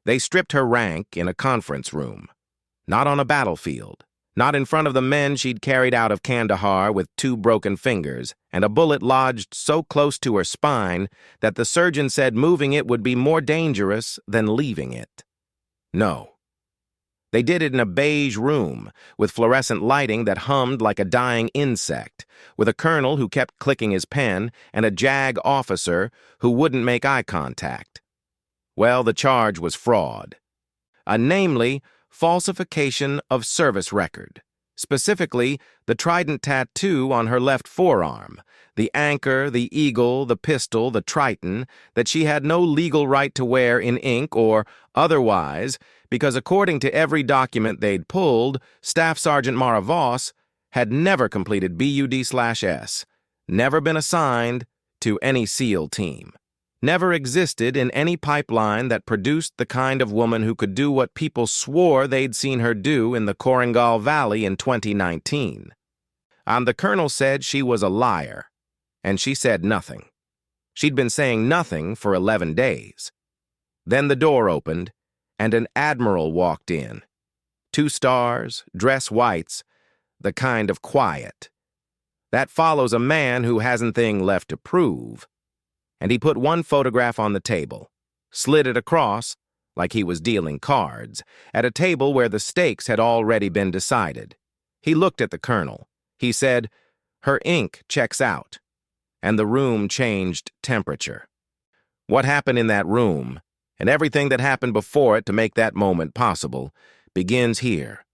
They stripped her rank in a conference room, not on a battlefield, not in front of the men she'd carried out of Kandahar with 2 broken fingers and a bullet lodged so close to her spine that the surgeon said moving it would be more dangerous than leaving it. No. They did it in a beige room with fluorescent lighting that hummed like a dying insect, with a colonel who kept clicking his pen and a JAG officer who wouldn't make eye contact. Well, the charge was fraud. Namely, falsification of service record. Specifically, the trident tattoo on her left forearm, the anchor, the eagle, the pistol, the triton, that she had no legal right to wear in ink or otherwise, because according to every document they'd pulled, Staff Sergeant Mara Voss had never completed BUD/S, never been assigned to any SEAL team, never existed in any pipeline that produced the kind of woman who could do what people swore they'd seen her do in the Korangal Valley in 2019. The colonel said she was a liar, and she said nothing. She'd been saying nothing for 11 days. Then the door opened, and an Admiral walked in. 2 stars, dress whites, the kind of quiet. That follows a man who hasn't thing left to prove. And he put 1 photograph on the table, slid it across, like he was dealing cards, at a table where the stakes had already been decided. He looked at the colonel. He said, "Her ink checks out," and the room changed temperature. What happened in that room, and everything that happened before it to make that moment possible, begins here.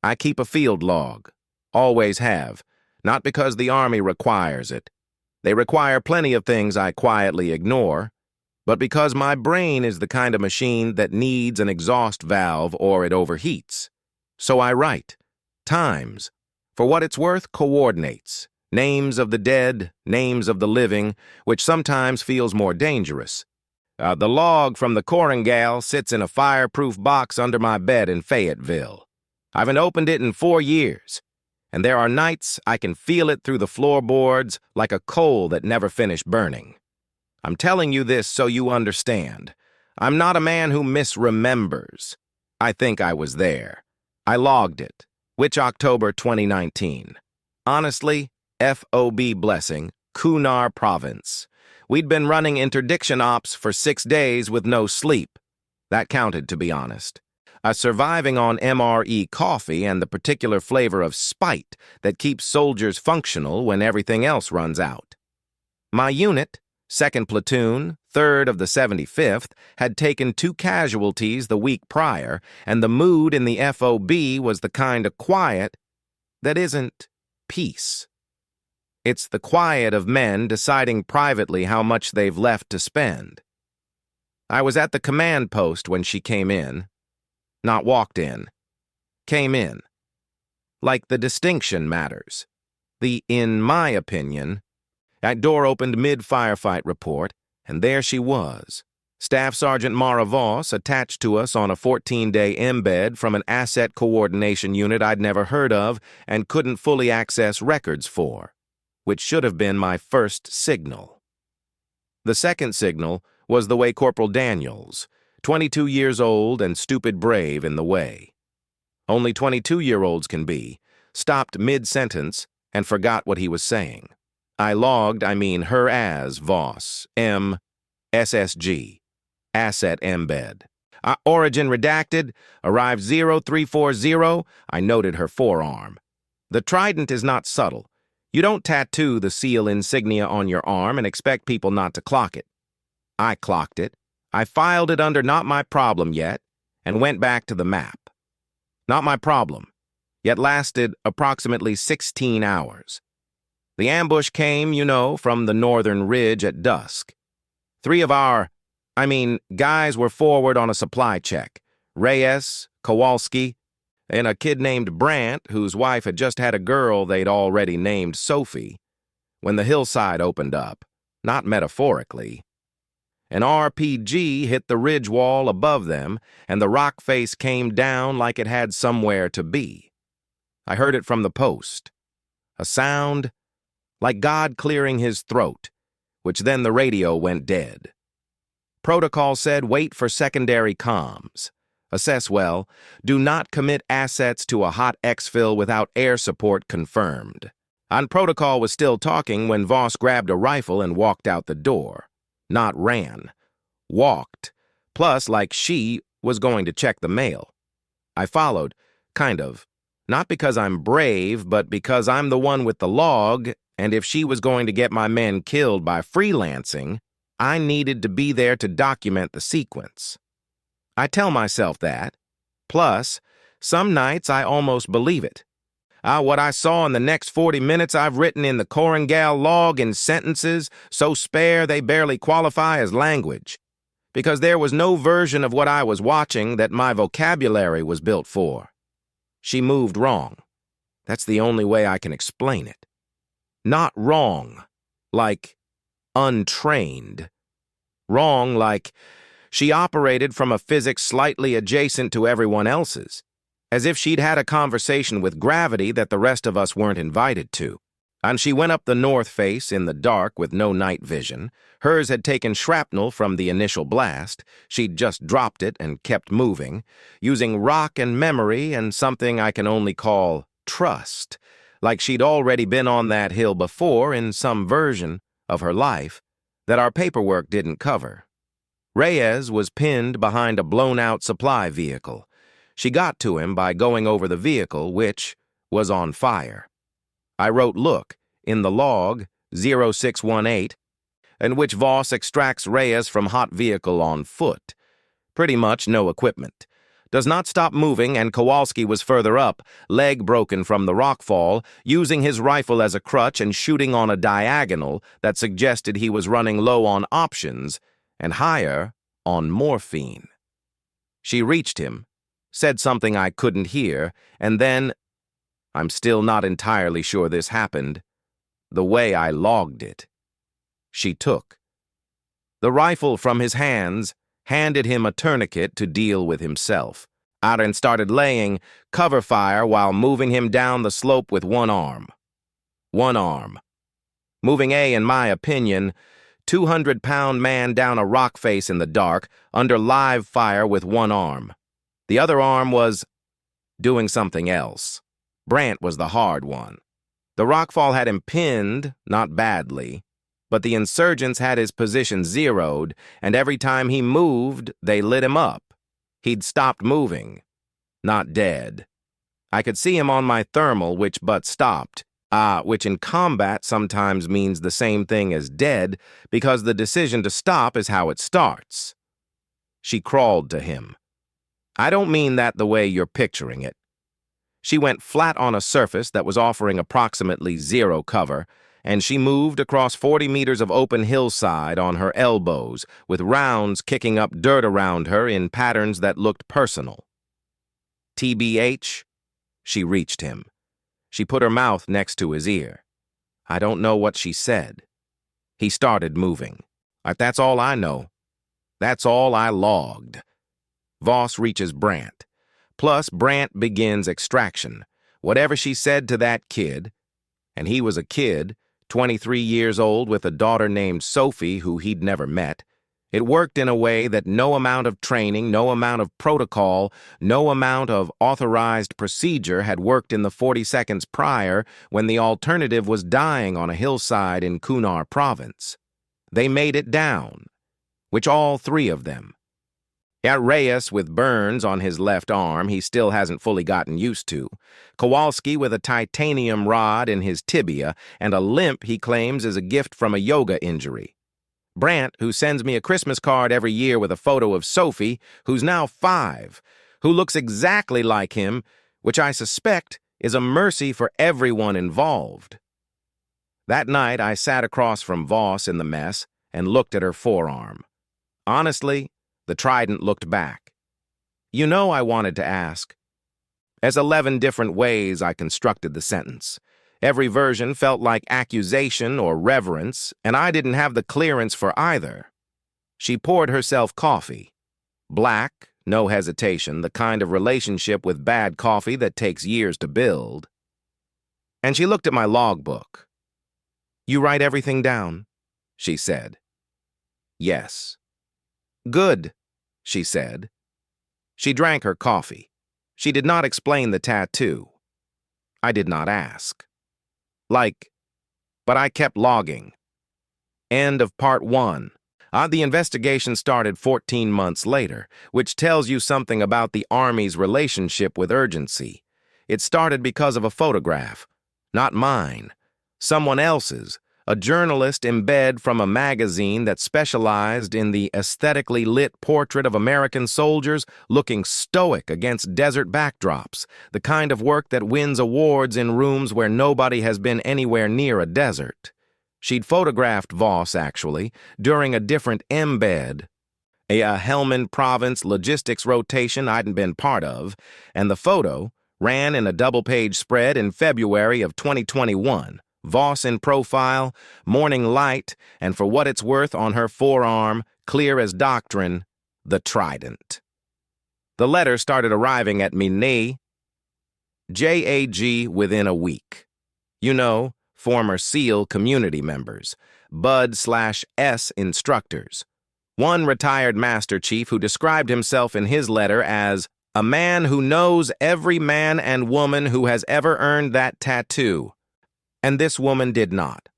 I keep a field log, always have, not because the Army requires it. They require plenty of things I quietly ignore, but because my brain is the kind of machine that needs an exhaust valve or it overheats. So I write. Times. For what it's worth, coordinates. Names of the dead, names of the living, which sometimes feels more dangerous. The log from the Korangal sits in a fireproof box under my bed in Fayetteville. I haven't opened it in 4 years, and there are nights I can feel it through the floorboards like a coal that never finished burning. I'm telling you this so you understand. I'm not a man who misremembers. I think I was there. I logged it. Which October 2019? Honestly, FOB blessing, Kunar Province. We'd been running interdiction ops for 6 days with no sleep. That counted, to be honest. Surviving on MRE coffee and the particular flavor of spite that keeps soldiers functional when everything else runs out. My unit, 2nd Platoon, 3rd of the 75th, had taken 2 casualties the week prior, and the mood in the FOB was the kind of quiet that isn't peace. It's the quiet of men deciding privately how much they've left to spend. I was at the command post when she came in. Not walked in. Came in. Like the distinction matters. In my opinion. That door opened mid-firefight report, and there she was. Staff Sergeant Mara Voss attached to us on a 14-day embed from an asset coordination unit I'd never heard of and couldn't fully access records for, which should have been my first signal. The second signal was the way Corporal Daniels, 22 years old and stupid brave in the way. Only 22-year-olds can be, stopped mid-sentence and forgot what he was saying. I logged, her as Voss, M, SSG, asset embed. Origin redacted, arrived 0340, I noted her forearm. The trident is not subtle. You don't tattoo the SEAL insignia on your arm and expect people not to clock it. I clocked it. I filed it under not my problem yet and went back to the map. Not my problem, yet lasted approximately 16 hours. The ambush came, from the northern ridge at dusk. 3 of our, guys were forward on a supply check. Reyes, Kowalski, and a kid named Brandt, whose wife had just had a girl they'd already named Sophie, when the hillside opened up, not metaphorically. An RPG hit the ridge wall above them, and the rock face came down like it had somewhere to be. I heard it from the post. A sound like God clearing his throat, which then the radio went dead. Protocol said wait for secondary comms. Assess well. Do not commit assets to a hot exfil without air support confirmed. And Protocol was still talking when Voss grabbed a rifle and walked out the door. Not ran. Walked. Plus, like she was going to check the mail. I followed, kind of. Not because I'm brave, but because I'm the one with the log, and if she was going to get my men killed by freelancing, I needed to be there to document the sequence. I tell myself that. Plus, some nights I almost believe it. What I saw in the next 40 minutes I've written in the Korengal log in sentences so spare they barely qualify as language. Because there was no version of what I was watching that my vocabulary was built for. She moved wrong. That's the only way I can explain it. Not wrong, like untrained. Wrong, like she operated from a physics slightly adjacent to everyone else's, as if she'd had a conversation with gravity that the rest of us weren't invited to. And she went up the north face in the dark with no night vision. Hers had taken shrapnel from the initial blast. She'd just dropped it and kept moving, using rock and memory and something I can only call trust, like she'd already been on that hill before in some version of her life that our paperwork didn't cover. Reyes was pinned behind a blown-out supply vehicle. She got to him by going over the vehicle, which was on fire. I wrote look in the log 0618, in which Voss extracts Reyes from hot vehicle on foot. Pretty much no equipment. Does not stop moving, and Kowalski was further up, leg broken from the rockfall, using his rifle as a crutch and shooting on a diagonal that suggested he was running low on options and higher on morphine. She reached him, said something I couldn't hear, and then, I'm still not entirely sure this happened, the way I logged it. She took the rifle from his hands, handed him a tourniquet to deal with himself. Aaron started laying cover fire while moving him down the slope with one arm. One arm. Moving in my opinion, 200-pound man down a rock face in the dark, under live fire with one arm. The other arm was doing something else. Brant was the hard one. The rockfall had him pinned, not badly, but the insurgents had his position zeroed, and every time he moved, they lit him up. He'd stopped moving. Not dead. I could see him on my thermal, which but stopped, which in combat sometimes means the same thing as dead, because the decision to stop is how it starts. She crawled to him. I don't mean that the way you're picturing it. She went flat on a surface that was offering approximately zero cover, and she moved across 40 meters of open hillside on her elbows, with rounds kicking up dirt around her in patterns that looked personal. TBH? She reached him. She put her mouth next to his ear. I don't know what she said. He started moving. That's all I know. That's all I logged. Voss reaches Brant. Plus, Brant begins extraction. Whatever she said to that kid, and he was a kid, 23 years old with a daughter named Sophie who he'd never met, it worked in a way that no amount of training, no amount of protocol, no amount of authorized procedure had worked in the 40 seconds prior when the alternative was dying on a hillside in Kunar province. They made it down, which all three of them. Reyes with burns on his left arm he still hasn't fully gotten used to, Kowalski with a titanium rod in his tibia and a limp he claims is a gift from a yoga injury. Brant, who sends me a Christmas card every year with a photo of Sophie, who's now 5, who looks exactly like him, which I suspect is a mercy for everyone involved. That night I sat across from Voss in the mess and looked at her forearm. Honestly, the trident looked back. You know, I wanted to ask. As 11 different ways I constructed the sentence. Every version felt like accusation or reverence, and I didn't have the clearance for either. She poured herself coffee. Black, no hesitation, the kind of relationship with bad coffee that takes years to build. And she looked at my logbook. You write everything down, she said. Yes. Good, she said. She drank her coffee. She did not explain the tattoo. I did not ask. But I kept logging. End of part 1. The investigation started 14 months later, which tells you something about the Army's relationship with urgency. It started because of a photograph. Not mine. Someone else's. A journalist in bed from a magazine that specialized in the aesthetically lit portrait of American soldiers looking stoic against desert backdrops, the kind of work that wins awards in rooms where nobody has been anywhere near a desert. She'd photographed Voss, actually, during a different embed, a Helmand Province logistics rotation I'd been part of, and the photo ran in a double-page spread in February of 2021. Voss in profile, morning light, and for what it's worth on her forearm, clear as doctrine, the trident. The letter started arriving at me, JAG, within a week. You know, former SEAL community members, Bud/S instructors. One retired Master Chief who described himself in his letter as a man who knows every man and woman who has ever earned that tattoo. And this woman did not.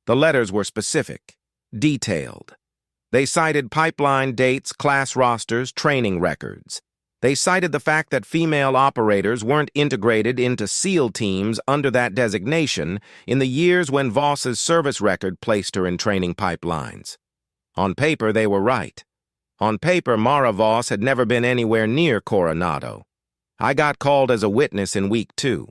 The letters were specific, detailed. They cited pipeline dates, class rosters, training records. They cited the fact that female operators weren't integrated into SEAL teams under that designation in the years when Voss's service record placed her in training pipelines. On paper, they were right. On paper, Mara Voss had never been anywhere near Coronado. I got called as a witness in week 2.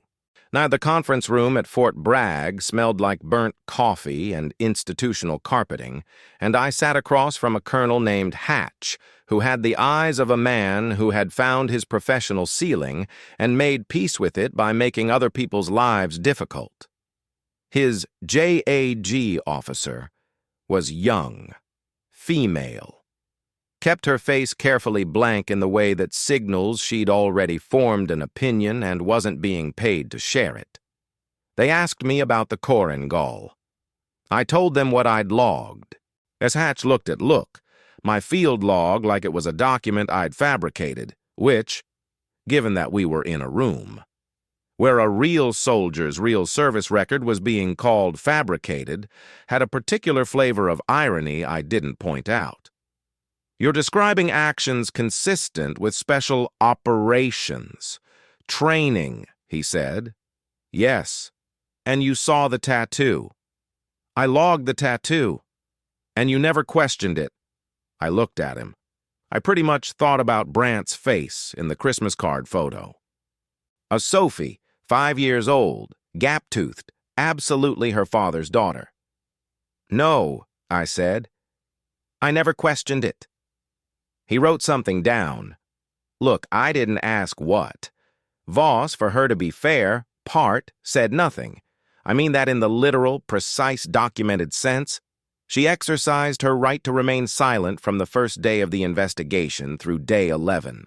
Now, the conference room at Fort Bragg smelled like burnt coffee and institutional carpeting, and I sat across from a colonel named Hatch, who had the eyes of a man who had found his professional ceiling and made peace with it by making other people's lives difficult. His JAG officer was young, female, kept her face carefully blank in the way that signals she'd already formed an opinion and wasn't being paid to share it. They asked me about the Korengal. I told them what I'd logged. As Hatch looked at my field log like it was a document I'd fabricated, which, given that we were in a room, where a real soldier's real service record was being called fabricated, had a particular flavor of irony I didn't point out. You're describing actions consistent with special operations. Training, he said. Yes. And you saw the tattoo. I logged the tattoo. And you never questioned it. I looked at him. I pretty much thought about Brant's face in the Christmas card photo. A Sophie, 5 years old, gap-toothed, absolutely her father's daughter. No, I said. I never questioned it. He wrote something down. Look, I didn't ask what. Voss, for her to be fair, said nothing. I mean that in the literal, precise, documented sense. She exercised her right to remain silent from the first day of the investigation through day 11.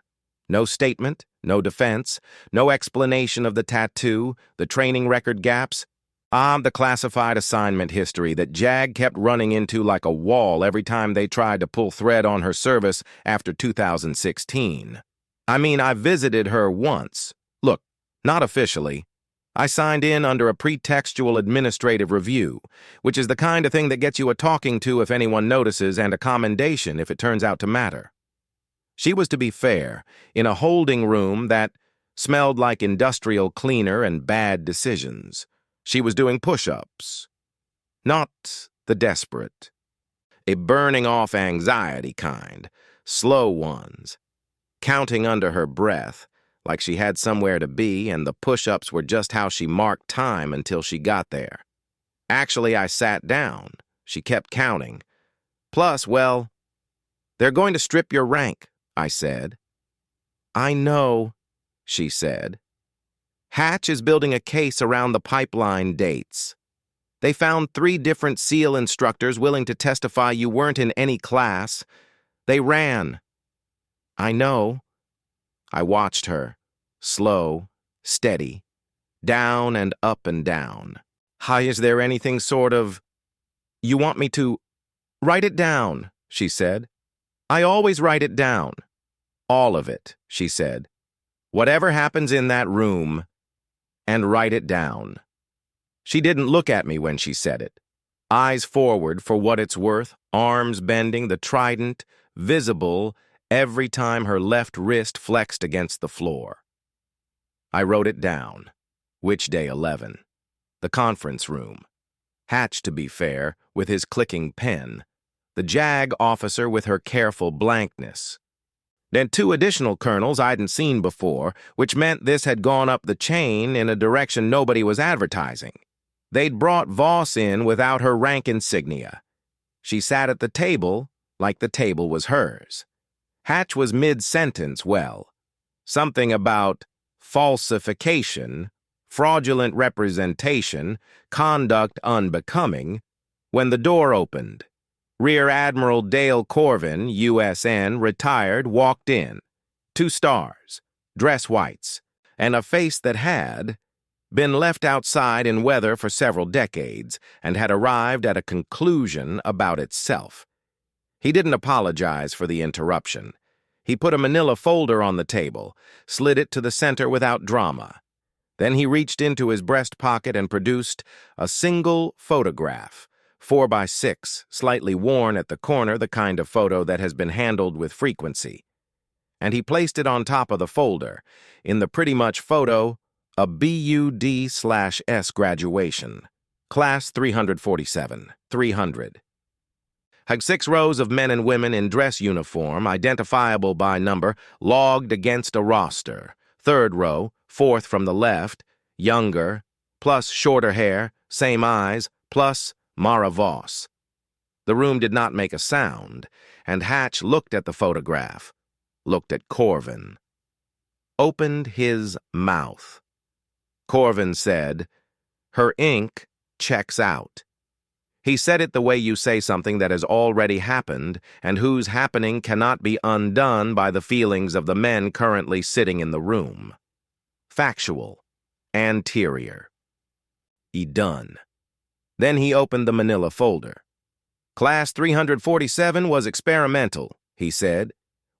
No statement, no defense, no explanation of the tattoo, the training record gaps, the classified assignment history that JAG kept running into like a wall every time they tried to pull thread on her service after 2016. I mean, I visited her once. Look, not officially. I signed in under a pretextual administrative review, which is the kind of thing that gets you a talking to if anyone notices and a commendation if it turns out to matter. She was to be fair, in a holding room that smelled like industrial cleaner and bad decisions. She was doing push-ups. Not the desperate. A burning off anxiety kind. Slow ones. Counting under her breath, like she had somewhere to be and the push-ups were just how she marked time until she got there. Actually, I sat down. She kept counting. Plus, well, they're going to strip your rank, I said. I know, she said. Hatch is building a case around the pipeline dates. They found 3 different SEAL instructors willing to testify you weren't in any class. They ran. I know. I watched her, slow, steady, down and up and down. Hi, is there anything sort of... You want me to... Write it down, she said. I always write it down. All of it, she said. Whatever happens in that room, and write it down. She didn't look at me when she said it. Eyes forward for what it's worth, arms bending, the trident visible every time her left wrist flexed against the floor. I wrote it down. Which day 11? The conference room. Hatch, to be fair, with his clicking pen. The JAG officer with her careful blankness. Then 2 additional colonels I'dn't seen before, which meant this had gone up the chain in a direction nobody was advertising. They'd brought Voss in without her rank insignia. She sat at the table like the table was hers. Hatch was mid-sentence, something about falsification, fraudulent representation, conduct unbecoming, when the door opened. Rear Admiral Dale Corvin, USN, retired, walked in. 2 stars, dress whites, and a face that had been left outside in weather for several decades and had arrived at a conclusion about itself. He didn't apologize for the interruption. He put a manila folder on the table, slid it to the center without drama. Then he reached into his breast pocket and produced a single photograph, 4x6, slightly worn at the corner, the kind of photo that has been handled with frequency. And he placed it on top of the folder. In the pretty much photo, a BUD/S graduation. Class 347, 300. Had 6 rows of men and women in dress uniform, identifiable by number, logged against a roster. 3rd row, 4th from the left, younger, plus shorter hair, same eyes, plus Mara Voss. The room did not make a sound, and Hatch looked at the photograph, looked at Corvin. Opened his mouth. Corvin said, "Her ink checks out." He said it the way you say something that has already happened and whose happening cannot be undone by the feelings of the men currently sitting in the room. Factual. Anterior. Done. Then he opened the manila folder. Class 347 was experimental, he said,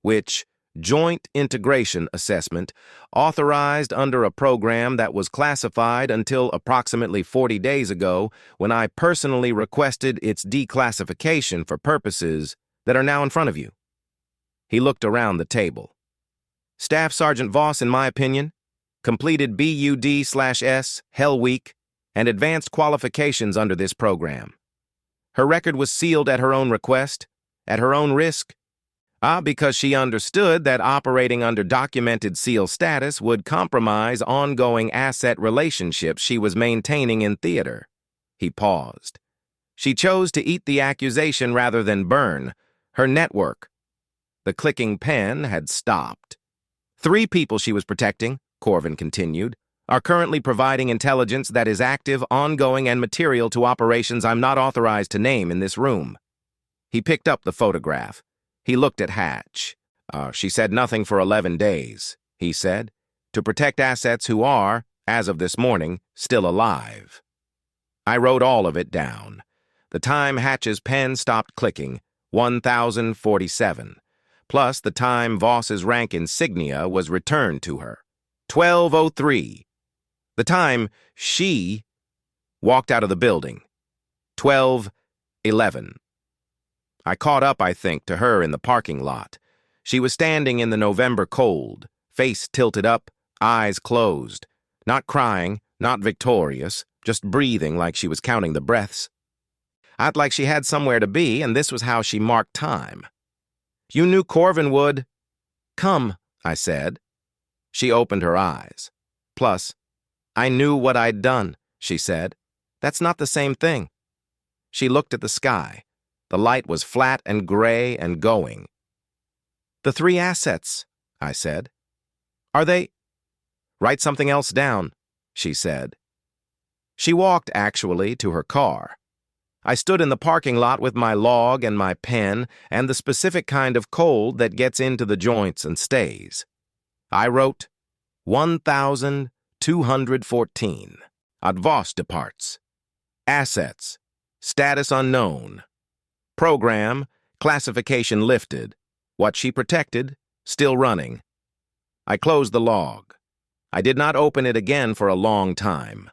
which Joint Integration Assessment, authorized under a program that was classified until approximately 40 days ago when I personally requested its declassification for purposes that are now in front of you. He looked around the table. Staff Sergeant Voss, in my opinion, completed BUD/S, Hell Week, and advanced qualifications under this program. Her record was sealed at her own request, at her own risk, because she understood that operating under documented SEAL status would compromise ongoing asset relationships she was maintaining in theater. He paused. She chose to eat the accusation rather than burn. Her network. The clicking pen had stopped. 3 people she was protecting, Corvin continued, are currently providing intelligence that is active, ongoing, and material to operations I'm not authorized to name in this room. He picked up the photograph. He looked at Hatch. She said nothing for 11 days, he said, to protect assets who are, as of this morning, still alive. I wrote all of it down. The time Hatch's pen stopped clicking, 1047, plus the time Voss's rank insignia was returned to her, 1203. The time she walked out of the building, 1211. I caught up, I think, to her in the parking lot. She was standing in the November cold, face tilted up, eyes closed, not crying, not victorious, just breathing like she was counting the breaths. I'd like she had somewhere to be, and this was how she marked time. You knew Corvin would. Come, I said. She opened her eyes. Plus, I knew what I'd done, she said. That's not the same thing. She looked at the sky. The light was flat and gray and going. The 3 assets, I said. Are they? Write something else down, she said. She walked, actually, to her car. I stood in the parking lot with my log and my pen and the specific kind of cold that gets into the joints and stays. I wrote 1214. Voss departs. Assets. Status unknown. Program. Classification lifted. What she protected, still running. I closed the log. I did not open it again for a long time.